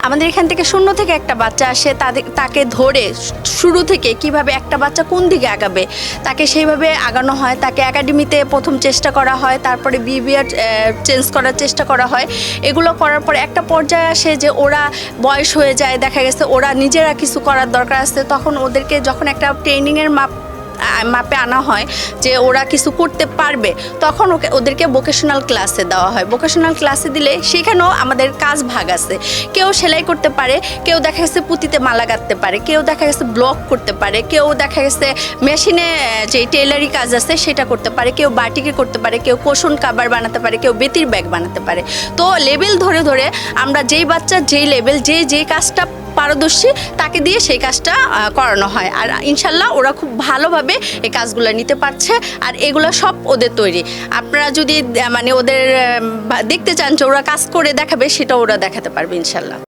আমাদের এখান থেকে 0 থেকে একটা বাচ্চা আসে, তাকে ধরে শুরু থেকে কিভাবে একটা বাচ্চা কোন দিকে আগাবে তাকে সেইভাবে আগানো হয়। তাকে একাডেমিতে প্রথম চেষ্টা করা হয়, তারপরে বিহেভিয়ার চেঞ্জ করার চেষ্টা করা হয়। এগুলো করার পরে একটা পর্যায়ে আসে যে ওরা বয়স হয়ে যায়, দেখা গেছে ওরা নিজেরা কিছু করার দরকার আছে, তখন ওদেরকে যখন একটা ট্রেনিংয়ের মাপে আনা হয় যে ওরা কিছু করতে পারবে, তখন ওদেরকে ভোকেশনাল ক্লাসে দেওয়া হয়। ভোকেশনাল ক্লাসে দিলে সেখানেও আমাদের কাজ ভাগ আছে। কেউ সেলাই করতে পারে, কেউ দেখা গেছে পুঁতিতে মালা গাঁথতে পারে, কেউ দেখা গেছে ব্লক করতে পারে, কেউ দেখা গেছে মেশিনে যে টেলারি কাজ আছে সেটা করতে পারে, কেউ বাটিকে করতে পারে, কেউ কোশন কাবার বানাতে পারে, কেউ বেতির ব্যাগ বানাতে পারে। তো লেভেল ধরে ধরে আমরা যেই বাচ্চা যেই লেভেল যেই কাজটা পারদর্শী তাকে দিয়ে সেই কাজটা করানো হয়। আর ইনশাল্লাহ ওরা খুব ভালোভাবে এই কাজগুলো নিতে পারছে। আর এগুলো সব ওদের তৈরি। আপনারা যদি মানে ওদের দেখতে চান যে ওরা কাজ করে দেখাবে, সেটা ওরা দেখাতে পারবে ইনশাল্লাহ।